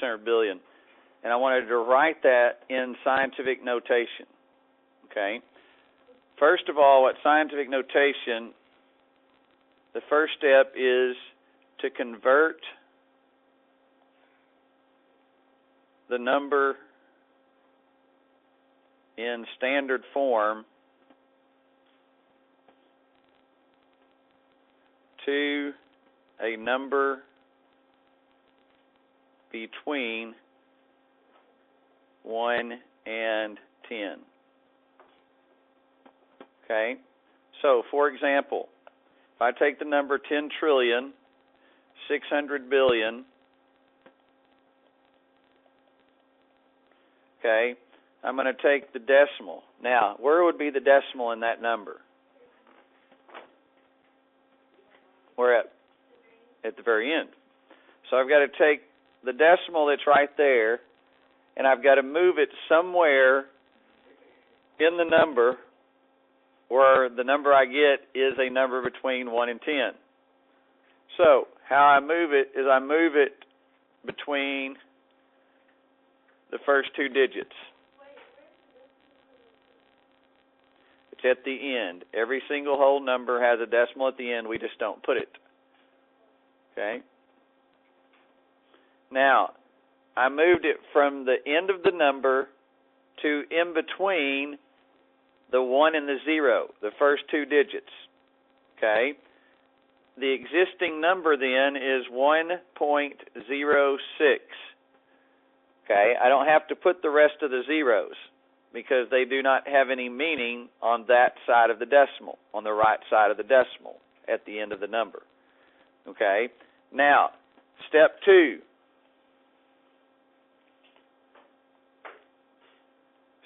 600 billion. And I wanted to write that in scientific notation. Okay? First of all, what scientific notation, the first step is to convert the number in standard form to a number between 1 and 10. Okay? So, for example, if I take the number 10 trillion, 600 billion, okay, I'm going to take the decimal. Now, where would be the decimal in that number? Where at the very end. So I've got to take the decimal that's right there, and I've got to move it somewhere in the number where the number I get is a number between 1 and 10. So how I move it is I move it between the first two digits. It's at the end. Every single whole number has a decimal at the end. We just don't put it. Okay? Now, I moved it from the end of the number to in between the 1 and the 0, the first two digits. Okay? The existing number then is 1.06. Okay? I don't have to put the rest of the zeros because they do not have any meaning on that side of the decimal, on the right side of the decimal at the end of the number. Okay? Now, step 2.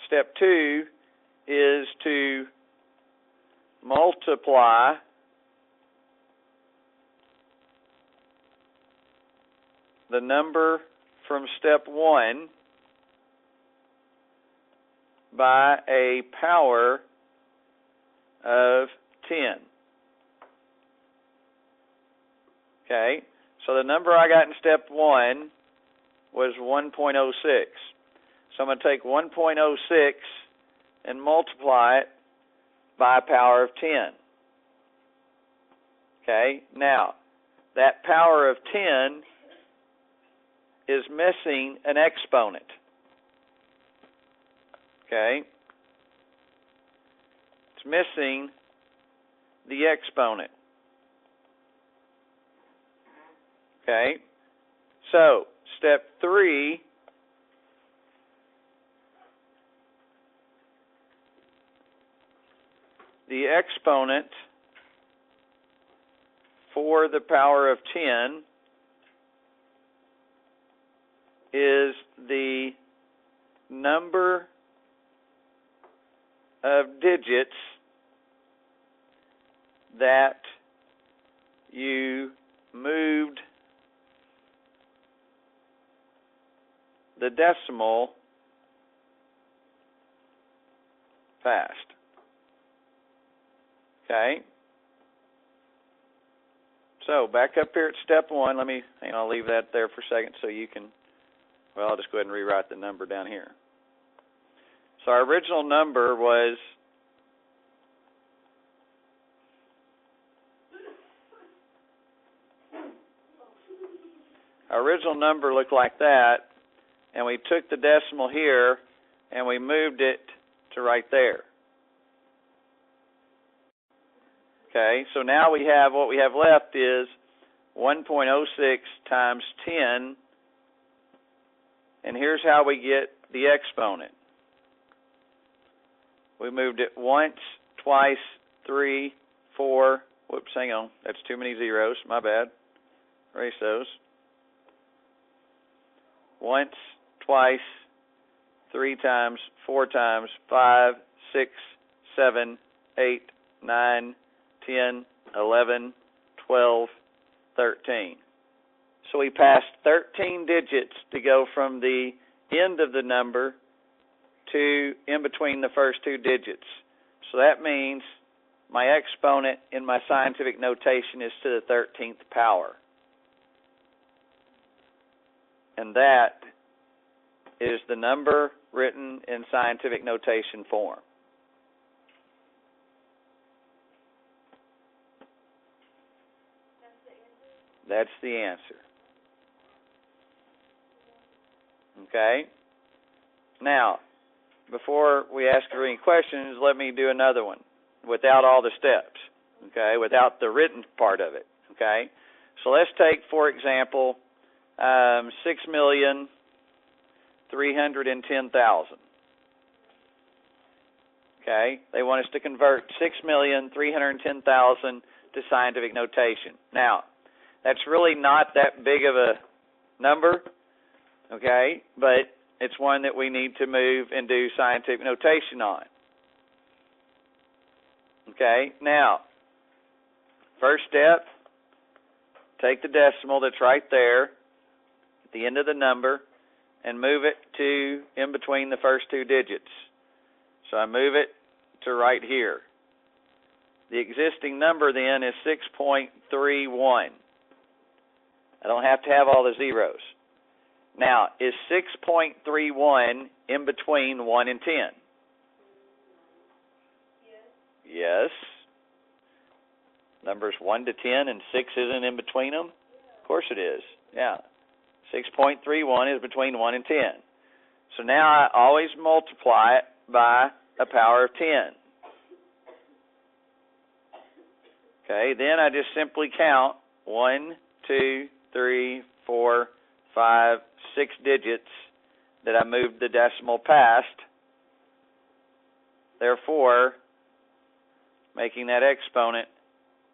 Step 2 is to multiply the number from step 1 by a power of 10. Okay? So the number I got in step 1 was 1.06. So I'm going to take 1.06 and multiply it by a power of 10. Okay? Now, that power of 10 is missing an exponent. Okay? It's missing the exponent. Okay? So, step 3, the exponent for the power of 10 is the number of digits that you moved the decimal past. Okay? So, back up here at step 1. I'll leave that there for a second so you can, I'll just go ahead and rewrite the number down here. So, our original number was looked like that, and we took the decimal here and we moved it to right there. Okay, so now what we have left is 1.06 times 10, and here's how we get the exponent. We moved it once, twice, 3, 4, whoops, hang on, that's too many zeros, my bad, erase those. Once, twice, 3 times, 4 times, 5, 6, 7, 8, 9, 10, 11, 12, 13. So we passed 13 digits to go from the end of the number to in between the first two digits. So that means my exponent in my scientific notation is to the 13th power. and that is the number written in scientific notation form. That's the answer. Okay? Now, before we ask you any questions, let me do another one without all the steps, okay, without the written part of it, okay? So let's take, for example, 6,310,000. Okay? They want us to convert 6,310,000 to scientific notation. Now, that's really not that big of a number, okay, but it's one that we need to move and do scientific notation on. Okay, now, first step, take the decimal that's right there at the end of the number and move it to in between the first two digits. So I move it to right here. The existing number then is 6.31. I don't have to have all the zeros. Now, is 6.31 in between 1 and 10? Yes. Numbers 1 to 10 and 6 isn't in between them? Of course it is. Yeah. 6.31 is between 1 and 10. So now I always multiply it by a power of 10. Okay, then I just simply count 1, 2, 3, 4, 5, 6 digits that I moved the decimal past. Therefore, making that exponent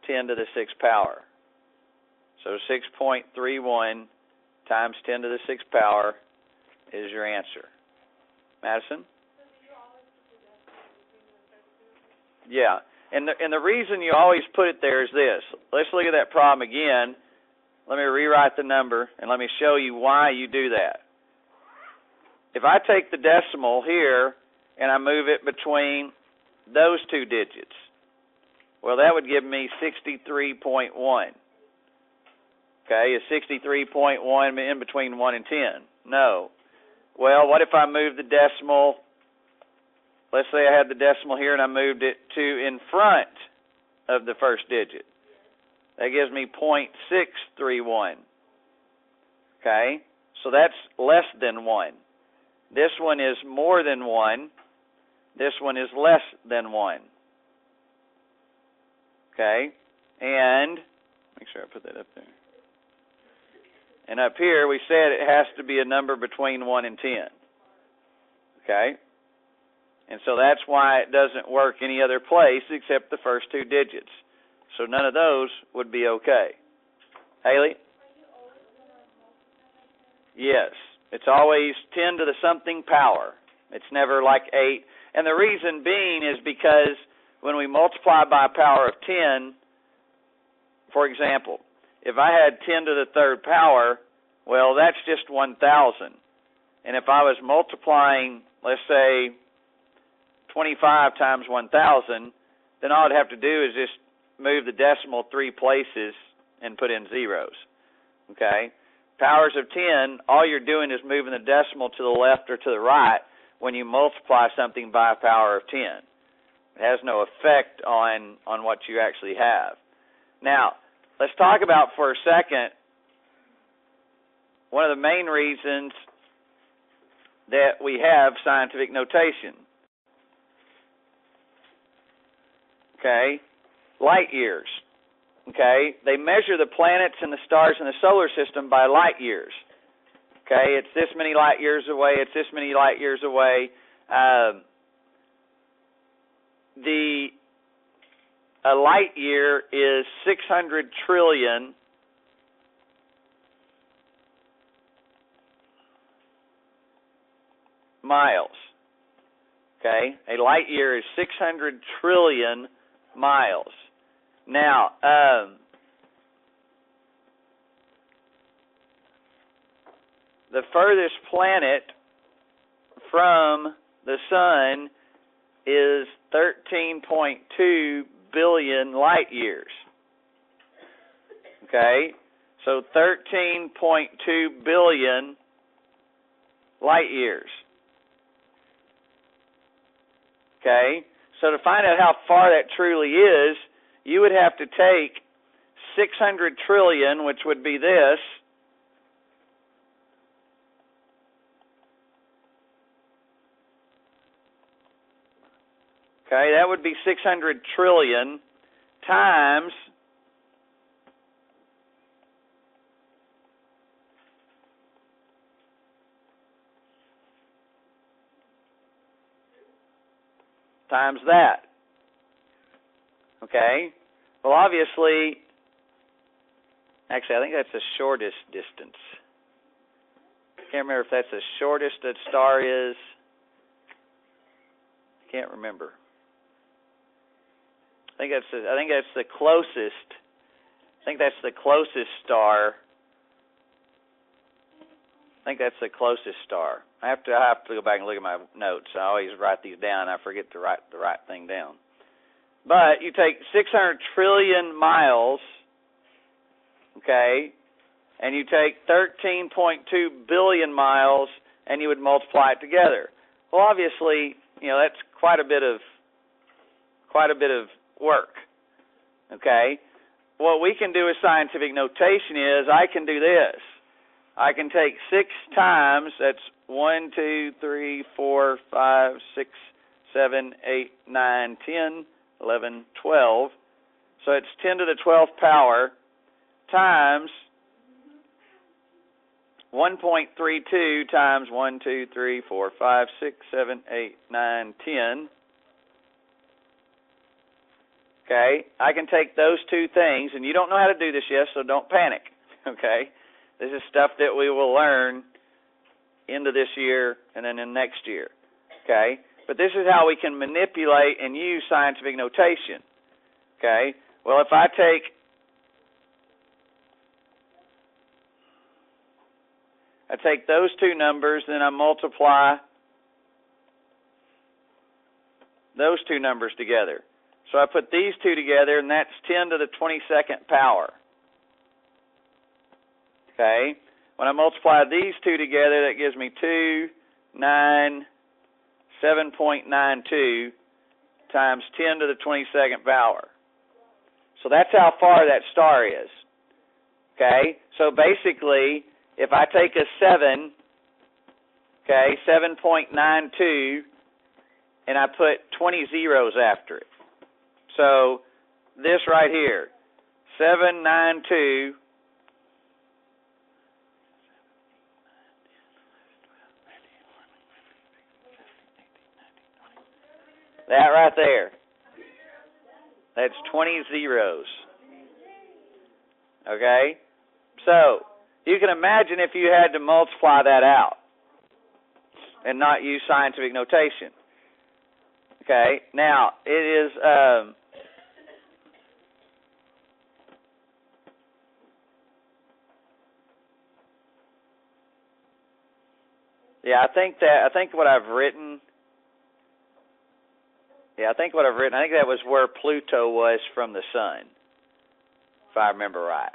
10 to the 6th power. So 6.31 times 10 to the 6th power is your answer. Madison? Yeah. And the reason you always put it there is this. Let's look at that problem again. Let me rewrite the number, and let me show you why you do that. If I take the decimal here, and I move it between those two digits, well, that would give me 63.1. Okay, is 63.1 in between 1 and 10? No. Well, what if I move the decimal? Let's say I had the decimal here and I moved it to in front of the first digit. That gives me 0.631. Okay? So that's less than 1. This one is more than 1. This one is less than 1. Okay? And, make sure I put that up there. And up here we said it has to be a number between 1 and 10. Okay? And so that's why it doesn't work any other place except the first two digits. So none of those would be okay. Haley? Yes. It's always 10 to the something power. It's never like 8. And the reason being is because when we multiply by a power of 10, for example, if I had 10 to the 3rd power, well, that's just 1,000. And if I was multiplying, let's say, 25 times 1,000, then all I'd have to do is just move the decimal 3 places and put in zeros. Okay? Powers of 10, all you're doing is moving the decimal to the left or to the right when you multiply something by a power of 10. It has no effect on what you actually have. Now, let's talk about for a second one of the main reasons that we have scientific notation. Okay? Light years. Okay? They measure the planets and the stars in the solar system by light years. Okay? It's this many light years away. It's this many light years away. A light year is 600 trillion miles. Okay? A light year is 600 trillion miles. Now, the furthest planet from the sun is 13.2 billion light years. Okay? So 13.2 billion light years. Okay? So to find out how far that truly is, you would have to take 600 trillion, which would be this, okay, that would be 600 trillion times that. Okay? Well, obviously, actually, I think that's the shortest distance. I can't remember if that's the shortest a star is. I can't remember. I think that's the closest. I think that's the closest star. I think that's the closest star. I have to go back and look at my notes. I always write these down. I forget to write the right thing down. But you take 600 trillion miles, okay, and you take 13.2 billion miles, and you would multiply it together. Well, obviously, that's quite a bit of work. Okay? What we can do with scientific notation is I can do this. I can take 6 times, that's 1, 2, 3, 4, 5, 6, 7, 8, 9, 10, 11, 12. So it's 10 to the 12th power times 1.32 times 1, 2, 3, 4, 5, 6, 7, 8, 9, 10. Okay, I can take those two things, and you don't know how to do this yet, so don't panic. Okay, this is stuff that we will learn into this year and then in next year. Okay, but this is how we can manipulate and use scientific notation. Okay, well, if I take those two numbers, then I multiply those two numbers together. So I put these two together, and that's 10 to the 22nd power. Okay? When I multiply these two together, that gives me 7.92 times 10 to the 22nd power. So that's how far that star is. Okay? So basically, if I take a 7, okay, 7.92, and I put 20 zeros after it. So this right here, 792, that right there, that's 20 zeros. Okay? So you can imagine if you had to multiply that out and not use scientific notation. Okay? Now, it is... I think what I've written, I think that was where Pluto was from the sun, if I remember right.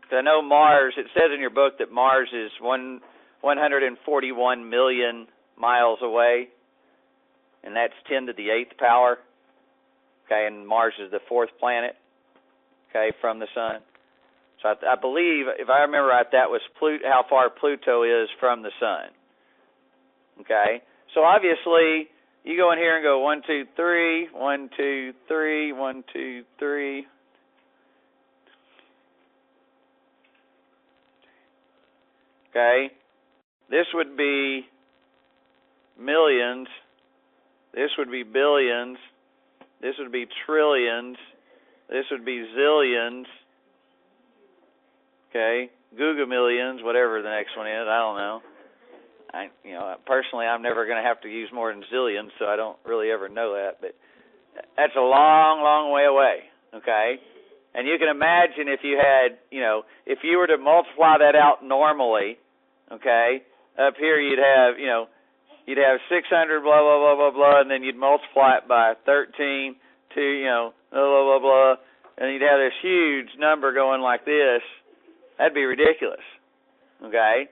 Because I know Mars, it says in your book that Mars is 141 million miles away, and that's 10 to the 8th power. Okay, and Mars is the 4th planet, okay, from the sun. So I believe, if I remember right, that was how far Pluto is from the sun. Okay? So obviously, you go in here and go 1, 2, 3, 1, 2, 3, 1, 2, 3. Okay? This would be millions. This would be billions. This would be trillions. This would be zillions. Okay, Googamillions, whatever the next one is, I don't know. Personally, I'm never going to have to use more than zillions, so I don't really ever know that. But that's a long, long way away. Okay, and you can imagine if you had, if you were to multiply that out normally. Okay, up here you'd have 600 blah blah blah blah blah, and then you'd multiply it by 13 to blah blah blah blah, and you'd have this huge number going like this. That'd be ridiculous, okay?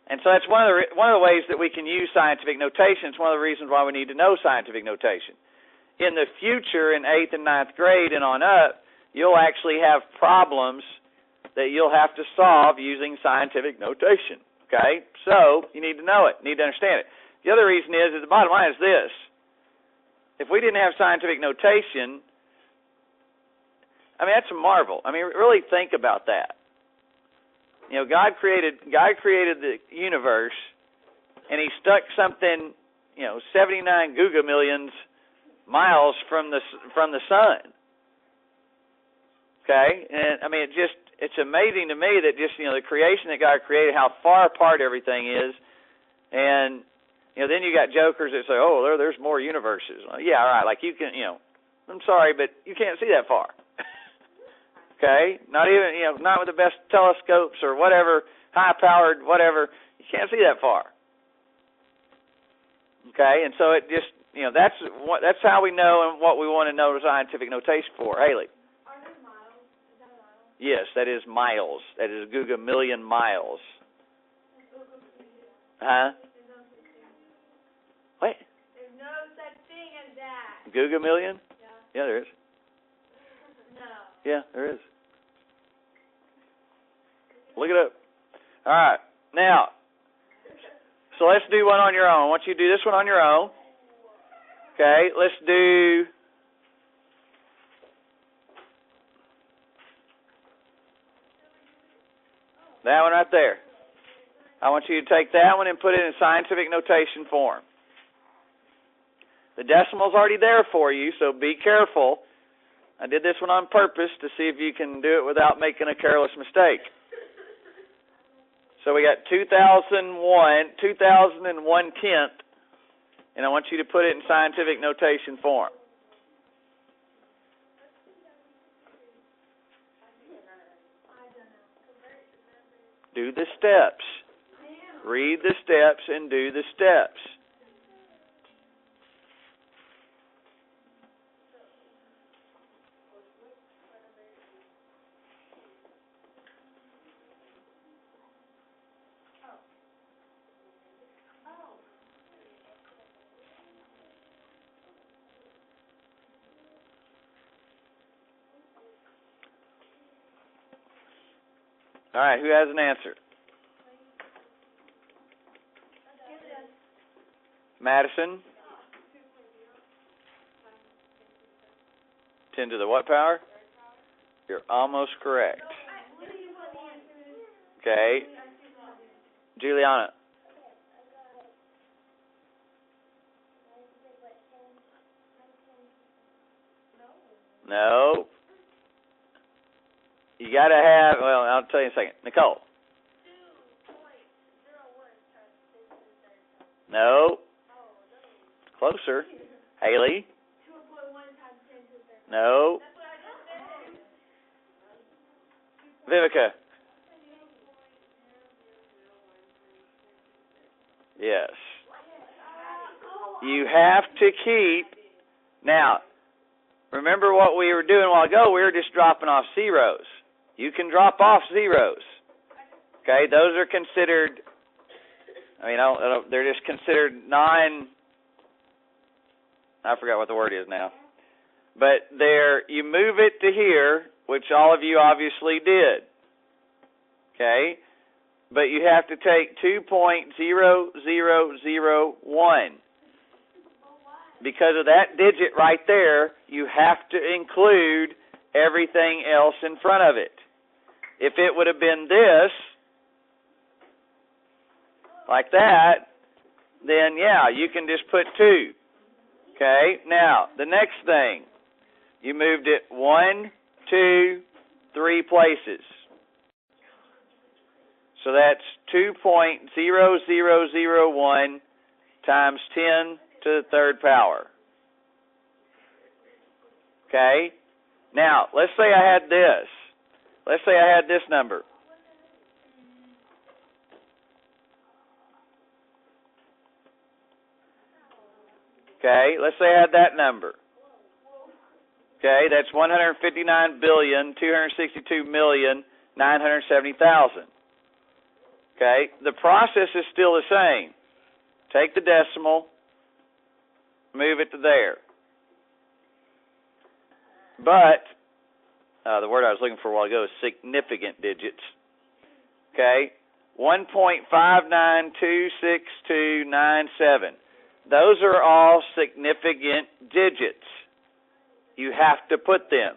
And so that's one of the ways that we can use scientific notation. It's one of the reasons why we need to know scientific notation. In the future, in 8th and 9th grade and on up, you'll actually have problems that you'll have to solve using scientific notation. Okay? So you need to know it, need to understand it. The other reason is that the bottom line is this. If we didn't have scientific notation, I mean, that's a marvel. I mean, really think about that. You know, God created the universe, and He stuck something, 79 gigamillions miles from the sun. Okay, and I mean, it's amazing to me that just the creation that God created, how far apart everything is, and then you got jokers that say, oh, there's more universes. Well, yeah, all right, like you can, I'm sorry, but you can't see that far. Okay, not even, not with the best telescopes or whatever, high-powered whatever, you can't see that far. Okay, and so it just, that's how we know and what we want to know the scientific notation for. Haley. Are there miles? Is that a mile? Yes, that is miles. That is a gigamillion miles. Huh? What? There's no such thing as that. Gigamillion? Yeah. Yeah, there is. No. Yeah, there is. Look it up. All right. Now, so let's do one on your own. I want you to do this one on your own. Okay, let's do that one right there. I want you to take that one and put it in scientific notation form. The decimal's already there for you, so be careful. I did this one on purpose to see if you can do it without making a careless mistake. So we got 2001/10th, and I want you to put it in scientific notation form. Do the steps. Read the steps and do the steps. All right, who has an answer? Madison? 10 to the what power? You're almost correct. Okay. Juliana? No. You got to have, well, I'll tell you in a second. Nicole? No. Closer. Haley? No. Vivica? Yes. You have to keep, now, remember what we were doing a while ago? We were just dropping off zeros. You can drop off zeros. Okay, those are considered, they're just considered I forgot what the word is now. But you move it to here, which all of you obviously did. Okay? But you have to take 2.0001. Because of that digit right there, you have to include everything else in front of it. If it would have been this, like that, then yeah, you can just put 2. Okay? Now, the next thing, you moved it 1, 2, 3 places. So that's 2.0001 times 10 to the third power. Okay? Now, let's say I had this. Let's say I had this number. Okay, let's say I had that number. Okay, that's 159,262,970,000. Okay? The process is still the same. Take the decimal, move it to there. But the word I was looking for a while ago is significant digits. Okay? 1.592627. Those are all significant digits. You have to put them.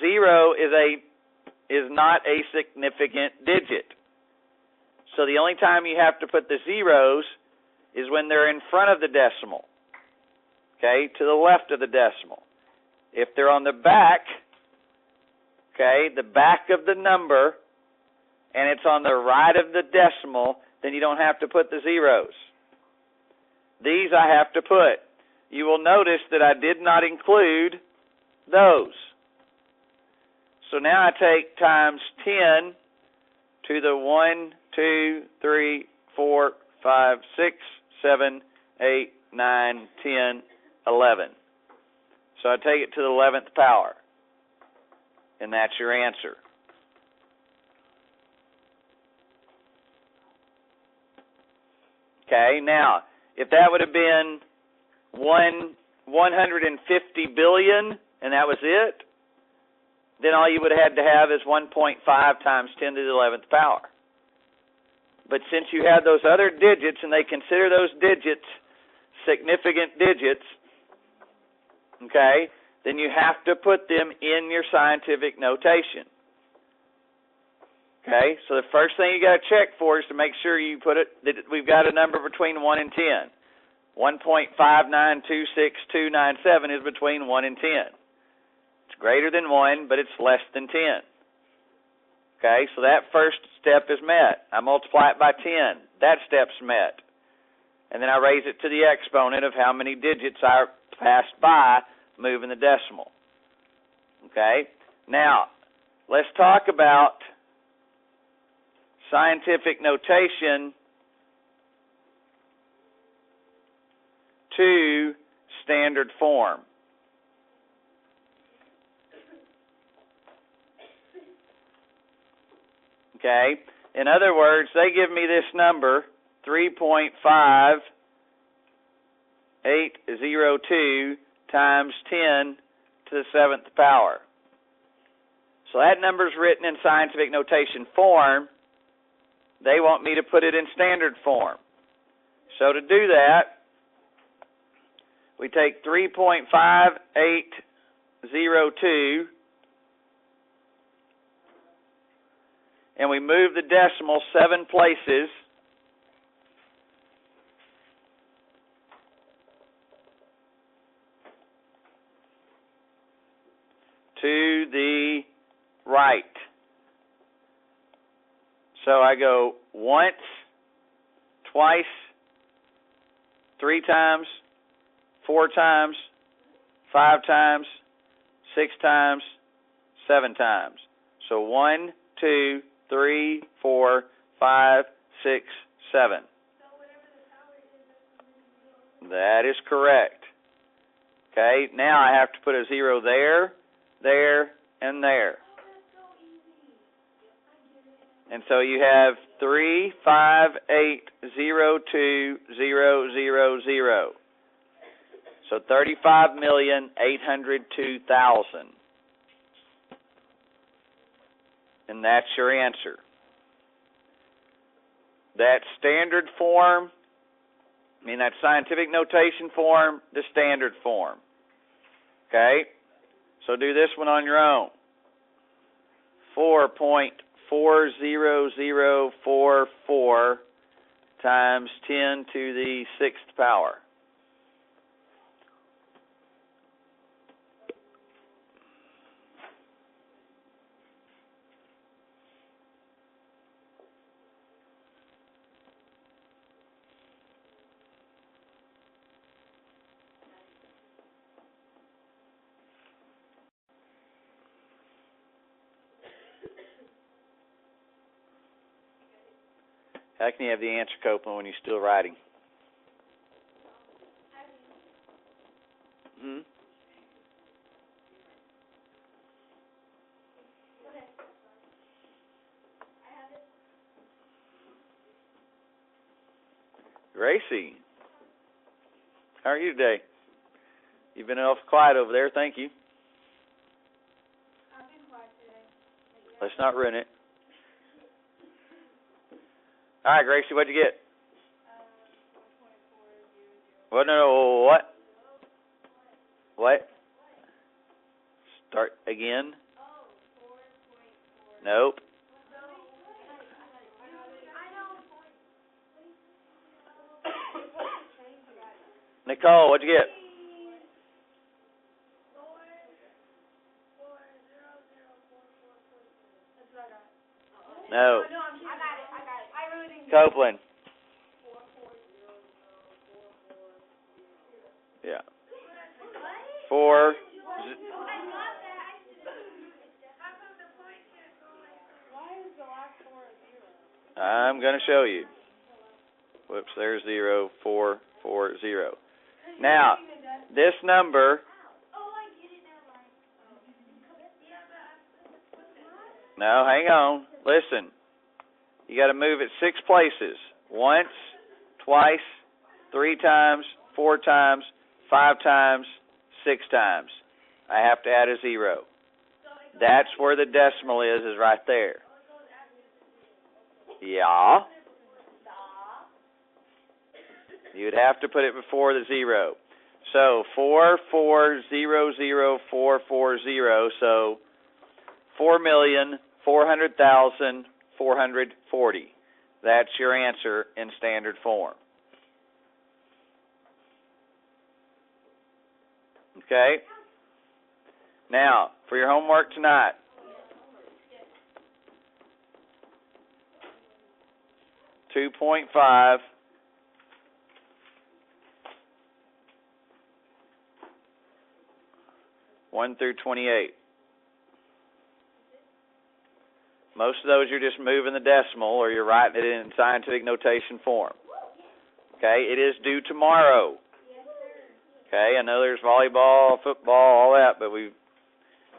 0 is not a significant digit. So the only time you have to put the zeros is when they're in front of the decimal. Okay, to the left of the decimal. If they're on the back, okay, the back of the number, and it's on the right of the decimal, then you don't have to put the zeros. These I have to put. You will notice that I did not include those. So now I take times 10 to the 1, 2, 3, 4, 5, 6, 7, 8, 9, 10, 11. So I take it to the 11th power. And that's your answer. Okay, now, if that would have been 150 billion, and that was it, then all you would have had to have is 1.5 times 10 to the 11th power. But since you have those other digits, and they consider those digits significant digits, okay, then you have to put them in your scientific notation. Okay, so the first thing you got to check for is to make sure you put it, that we've got a number between 1 and 10. 1.5926297 is between 1 and 10. It's greater than 1, but it's less than 10. Okay, so that first step is met. I multiply it by 10. That step's met. And then I raise it to the exponent of how many digits I passed by moving the decimal. Okay, now let's talk about scientific notation to standard form. Okay, in other words, they give me this number, 3.5802 times 10 to the 7th power. So that number's written in scientific notation form. They want me to put it in standard form. So to do that, we take 3.5802 and we move the decimal 7 places to the right. So I go once, twice, 3 times, 4 times, 5 times, 6 times, 7 times. So 1, 2, 3, 4, 5, 6, 7. That is correct. Okay, now I have to put a 0 there, there, and there. And so you have 358020000. So 35,802,000. And that's your answer. That standard form, that scientific notation form, the standard form. Okay? So do this one on your own. 4.40044 times 10 to the 6th power. How can you have the answer, Copeland, when you're still writing? Hmm? Gracie, how are you today? You've been awful quiet over there. Thank you. I've been quiet today. Let's not ruin it. All right, Gracie, what'd you get? 4.400. What? No, what? What? Start again? Nope. Nicole, what'd you get? 4.40044. No. No, I got it. I really didn't. Copeland. 4.40044. Yeah. 4. I'm going to show you. Whoops, there's 0, 4, 4, 0. Now, this number. No, hang on. Listen. You got to move it 6 places. Once, twice, 3 times, 4 times, 5 times, 6 times. I have to add a 0. That's where the decimal is right there. Yeah. You'd have to put it before the 0. So 4400440. So 4,400,440. That's your answer in standard form. Okay? Now, for your homework tonight, $2.5 1 through 28. Most of those you're just moving the decimal or you're writing it in scientific notation form. Okay, it is due tomorrow. Okay, I know there's volleyball, football, all that, but we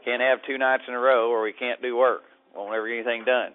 can't have 2 nights in a row or we can't do work. Won't ever get anything done.